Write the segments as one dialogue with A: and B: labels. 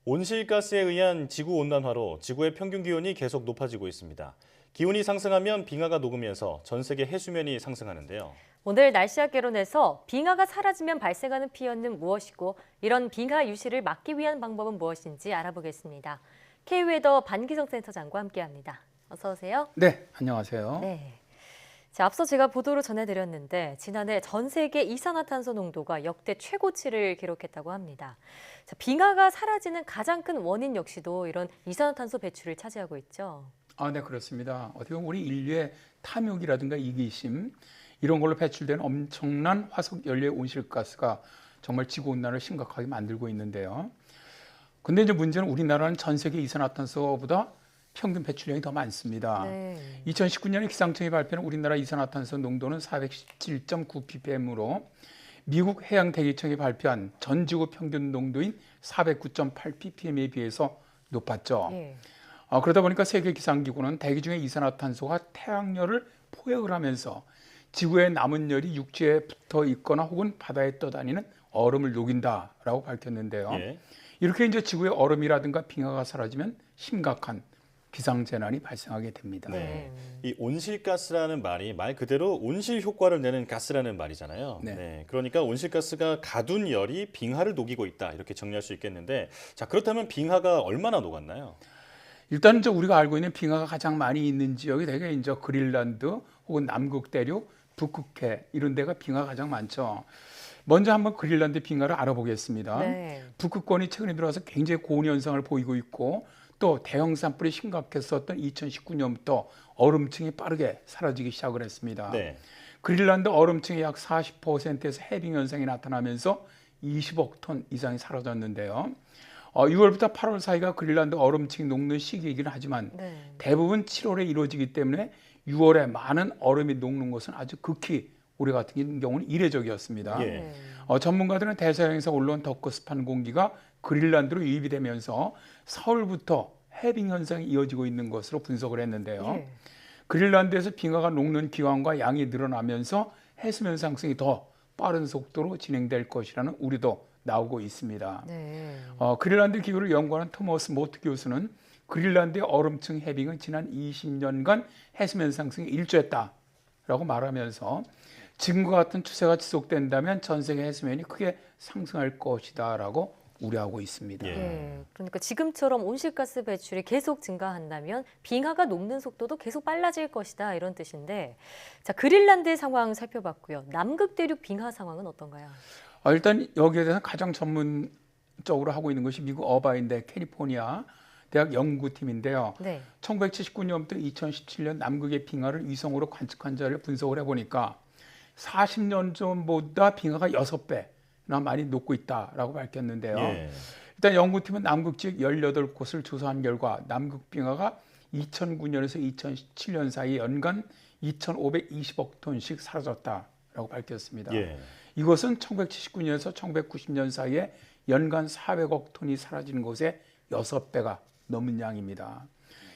A: 온실가스에 의한 지구온난화로 지구의 평균 기온이 계속 높아지고 있습니다. 기온이 상승하면 빙하가 녹으면서 전 세계 해수면이 상승하는데요.
B: 오늘 날씨학개론에서 빙하가 사라지면 발생하는 피해는 무엇이고 이런 빙하 유실을 막기 위한 방법은 무엇인지 알아보겠습니다. K웨더 반기성 센터장과 함께합니다. 어서 오세요.
C: 네, 안녕하세요.
B: 네. 자, 앞서 제가 보도로 전해드렸는데 지난해 전 세계 이산화탄소 농도가 역대 최고치를 기록했다고 합니다. 자, 빙하가 사라지는 가장 큰 원인 역시도 이런 이산화탄소 배출을 차지하고 있죠.
C: 네, 그렇습니다. 어떻게 보면 우리 인류의 탐욕이라든가 이기심 이런 걸로 배출되는 엄청난 화석 연료의 온실가스가 정말 지구온난화를 심각하게 만들고 있는데요. 근데 이제 문제는 우리나라는 전 세계 이산화탄소보다 평균 배출량이 더 많습니다.
B: 네.
C: 2019년에 기상청이 발표한 우리나라 이산화탄소 농도는 417.9ppm으로 미국 해양대기청이 발표한 전 지구 평균 농도인 409.8ppm에 비해서 높았죠.
B: 예.
C: 그러다 보니까 세계기상기구는 대기 중에 이산화탄소가 태양열을 포획을 하면서 지구의 남은 열이 육지에 붙어 있거나 혹은 바다에 떠다니는 얼음을 녹인다라고 밝혔는데요.
A: 예.
C: 이렇게 이제 지구의 얼음이라든가 빙하가 사라지면 심각한 기상재난이 발생하게 됩니다.
A: 네. 이 온실가스라는 말이 말 그대로 온실 효과를 내는 가스라는 말이잖아요.
C: 네.
A: 그러니까 온실가스가 가둔 열이 빙하를 녹이고 있다 이렇게 정리할 수 있겠는데, 자 그렇다면 빙하가 얼마나 녹았나요?
C: 일단 이제 우리가 알고 있는 빙하가 가장 많이 있는 지역이 되게 이제 그린란드 혹은 남극 대륙, 북극해 이런 데가 빙하가 가장 많죠. 먼저 한번 그린란드 빙하를 알아보겠습니다.
B: 네.
C: 북극권이 최근에 들어와서 굉장히 고온 현상을 보이고 있고 또 대형 산불이 심각했었던 2019년부터 얼음층이 빠르게 사라지기 시작을 했습니다.
A: 네.
C: 그린란드 얼음층의 약 40%에서 해빙 현상이 나타나면서 20억 톤 이상이 사라졌는데요. 6월부터 8월 사이가 그린란드 얼음층이 녹는 시기이긴 하지만
B: 네.
C: 대부분 7월에 이루어지기 때문에 6월에 많은 얼음이 녹는 것은 아주 극히 우리 같은 경우는 이례적이었습니다.
A: 예.
C: 전문가들은 대서양에서 올라온 덥고 습한 공기가 그린란드로 유입이 되면서 서울부터 해빙 현상이 이어지고 있는 것으로 분석을 했는데요.
B: 예.
C: 그린란드에서 빙하가 녹는 기간과 양이 늘어나면서 해수면 상승이 더 빠른 속도로 진행될 것이라는 우려도 나오고 있습니다.
B: 네.
C: 그린란드 기후를 연구하는 토머스 모트 교수는 그린란드의 얼음층 해빙은 지난 20년간 해수면 상승이 일조했다라고 말하면서 지금과 같은 추세가 지속된다면 전 세계 해수면이 크게 상승할 것이다라고 우려하고 있습니다.
B: 예. 그러니까 지금처럼 온실가스 배출이 계속 증가한다면 빙하가 녹는 속도도 계속 빨라질 것이다 이런 뜻인데, 자 그린란드의 상황 살펴봤고요. 남극 대륙 빙하 상황은 어떤가요?
C: 일단 여기에 대해서 가장 전문적으로 하고 있는 것이 미국 어바인대 캘리포니아 대학 연구팀인데요.
B: 네.
C: 1979년부터 2017년 남극의 빙하를 위성으로 관측한 자를 분석을 해보니까 40년 전보다 빙하가 6배나 많이 녹고 있다라고 밝혔는데요.
A: 예.
C: 일단 연구팀은 남극 지역 18곳을 조사한 결과 남극 빙하가 2009년에서 2017년 사이 연간 2,520억 톤씩 사라졌다라고 밝혔습니다.
A: 예.
C: 이것은 1979년에서 1990년 사이에 연간 400억 톤이 사라지는 것의 6배가 넘는 양입니다.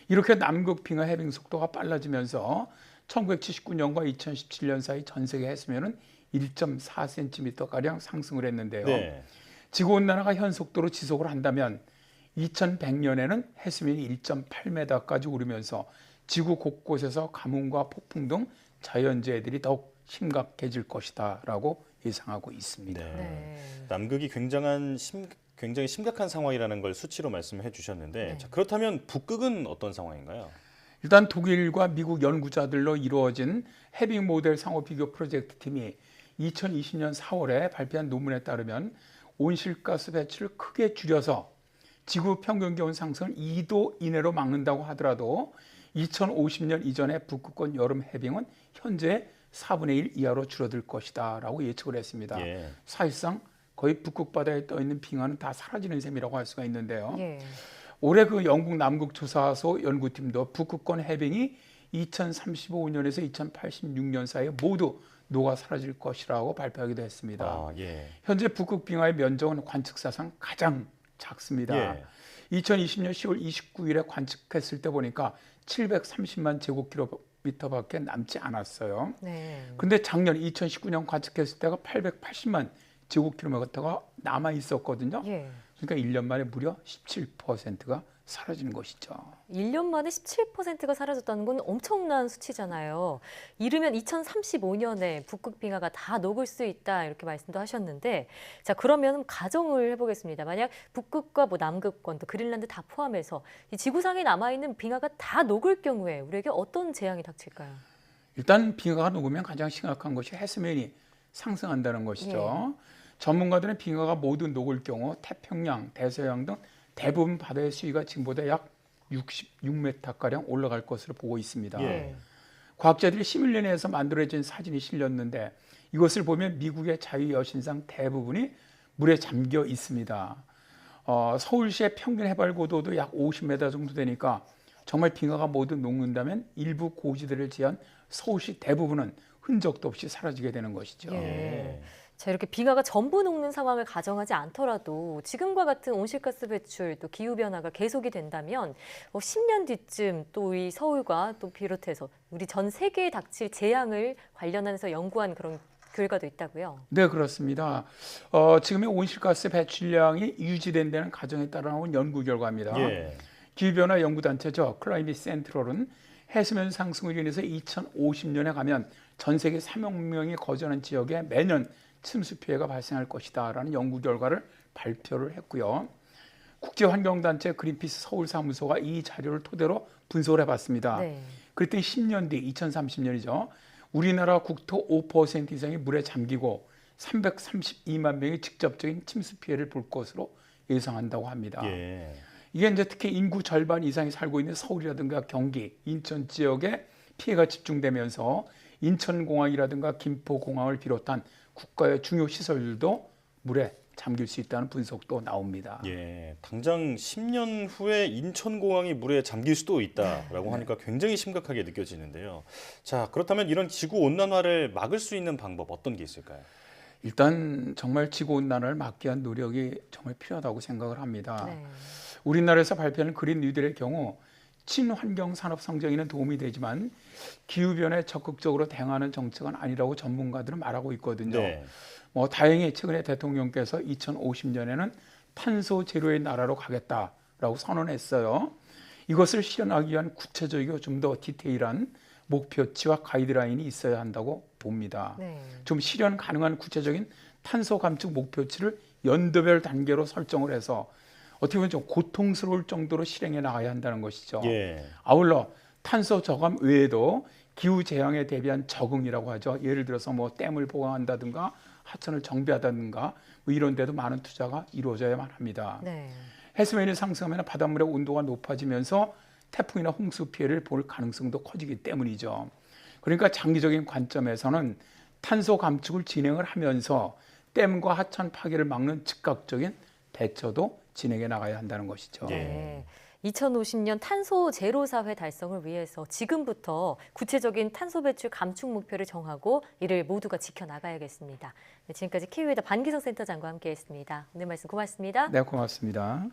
C: 이렇게 남극 빙하 해빙 속도가 빨라지면서 1979년과 2017년 사이 전 세계 해수면은 1.4cm가량 상승을 했는데요.
A: 네.
C: 지구온난화가 현 속도로 지속을 한다면 2100년에는 해수면이 1.8m까지 오르면서 지구 곳곳에서 가뭄과 폭풍 등 자연재해들이 더욱 심각해질 것이다 라고 예상하고 있습니다.
A: 네. 남극이 굉장히 심각한 상황이라는 걸 수치로 말씀해 주셨는데,
B: 네.
A: 자, 그렇다면 북극은 어떤 상황인가요?
C: 일단 독일과 미국 연구자들로 이루어진 해빙 모델 상호 비교 프로젝트 팀이 2020년 4월에 발표한 논문에 따르면 온실가스 배출을 크게 줄여서 지구 평균 기온 상승을 2도 이내로 막는다고 하더라도 2050년 이전의 북극권 여름 해빙은 현재 4분의 1 이하로 줄어들 것이다 라고 예측을 했습니다.
A: 예.
C: 사실상 거의 북극 바다에 떠 있는 빙하는 다 사라지는 셈이라고 할 수가 있는데요.
B: 예.
C: 올해 그 영국 남극 조사소 연구팀도 북극권 해빙이 2035년에서 2086년 사이에 모두 녹아 사라질 것이라고 발표하기도 했습니다.
A: 예.
C: 현재 북극 빙하의 면적은 관측사상 가장 작습니다.
A: 예.
C: 2020년 10월 29일에 관측했을 때 보니까 730만 제곱킬로미터밖에 남지 않았어요.
B: 네.
C: 근데 작년 2019년 관측했을 때가 880만 제곱킬로미터가 남아 있었거든요.
B: 예.
C: 그러니까 1년 만에 무려 17%가 사라지는 것이죠.
B: 1년 만에 17%가 사라졌다는 건 엄청난 수치잖아요. 이르면 2035년에 북극 빙하가 다 녹을 수 있다 이렇게 말씀도 하셨는데, 자 그러면 가정을 해보겠습니다. 만약 북극과 뭐 남극권 또 그린란드 다 포함해서 이 지구상에 남아 있는 빙하가 다 녹을 경우에 우리에게 어떤 재앙이 닥칠까요?
C: 일단 빙하가 녹으면 가장 심각한 것이 해수면이 상승한다는 것이죠. 전문가들은 빙하가 모두 녹을 경우 태평양, 대서양 등 대부분 바다의 수위가 지금보다 약 66m가량 올라갈 것으로 보고 있습니다.
A: 예.
C: 과학자들이 시뮬레이션에서 만들어진 사진이 실렸는데 이것을 보면 미국의 자유여신상 대부분이 물에 잠겨 있습니다. 서울시의 평균 해발 고도도 약 50m 정도 되니까 정말 빙하가 모두 녹는다면 일부 고지대를 제한 서울시 대부분은 흔적도 없이 사라지게 되는 것이죠.
B: 예. 자, 이렇게 빙하가 전부 녹는 상황을 가정하지 않더라도 지금과 같은 온실가스 배출 또 기후변화가 계속이 된다면 10년 뒤쯤 또 이 서울과 또 비롯해서 우리 전 세계에 닥칠 재앙을 관련해서 연구한 그런 결과도 있다고요.
C: 네, 그렇습니다. 지금의 온실가스 배출량이 유지된다는 가정에 따라 나온 연구 결과입니다.
A: 예.
C: 기후변화 연구단체죠. 클라이밋 센트럴은 해수면 상승으로 인해서 2050년에 가면 전 세계 3억 명이 거주하는 지역에 매년 침수 피해가 발생할 것이다라는 연구 결과를 발표를 했고요. 국제환경단체 그린피스 서울사무소가 이 자료를 토대로 분석을 해봤습니다.
B: 네.
C: 그랬더니 10년 뒤 2030년이죠. 우리나라 국토 5% 이상이 물에 잠기고 332만 명이 직접적인 침수 피해를 볼 것으로 예상한다고 합니다.
A: 예.
C: 이게 이제 특히 인구 절반 이상이 살고 있는 서울이라든가 경기, 인천 지역에 피해가 집중되면서 인천공항이라든가 김포공항을 비롯한 국가의 중요 시설들도 물에 잠길 수 있다는 분석도 나옵니다.
A: 예, 당장 10년 후에 인천공항이 물에 잠길 수도 있다라고 하니까 굉장히 심각하게 느껴지는데요. 자, 그렇다면 이런 지구 온난화를 막을 수 있는 방법 어떤 게 있을까요?
C: 일단 정말 지구온난화를 막기 위한 노력이 정말 필요하다고 생각을 합니다.
B: 네.
C: 우리나라에서 발표하는 그린 뉴딜의 경우 친환경 산업 성장에는 도움이 되지만 기후변화에 적극적으로 대응하는 정책은 아니라고 전문가들은 말하고 있거든요.
A: 네.
C: 다행히 최근에 대통령께서 2050년에는 탄소 제로의 나라로 가겠다라고 선언했어요. 이것을 실현하기 위한 구체적이고 좀 더 디테일한 목표치와 가이드라인이 있어야 한다고 봅니다.
B: 네.
C: 좀 실현 가능한 구체적인 탄소 감축 목표치를 연도별 단계로 설정을 해서 어떻게 보면 좀 고통스러울 정도로 실행해 나가야 한다는 것이죠.
A: 예.
C: 아울러 탄소 저감 외에도 기후 재앙에 대비한 적응이라고 하죠. 예를 들어서 댐을 보강한다든가 하천을 정비하다든가 이런 데도 많은 투자가 이루어져야만 합니다.
B: 네.
C: 해수면이 상승하면 바닷물의 온도가 높아지면서 태풍이나 홍수 피해를 볼 가능성도 커지기 때문이죠. 그러니까 장기적인 관점에서는 탄소 감축을 진행을 하면서 댐과 하천 파괴를 막는 즉각적인 대처도 진행해 나가야 한다는 것이죠.
B: 네. 2050년 탄소 제로 사회 달성을 위해서 지금부터 구체적인 탄소 배출 감축 목표를 정하고 이를 모두가 지켜나가야겠습니다. 네, 지금까지 키위웨더 반기성 센터장과 함께했습니다. 오늘 말씀 고맙습니다.
C: 네, 고맙습니다.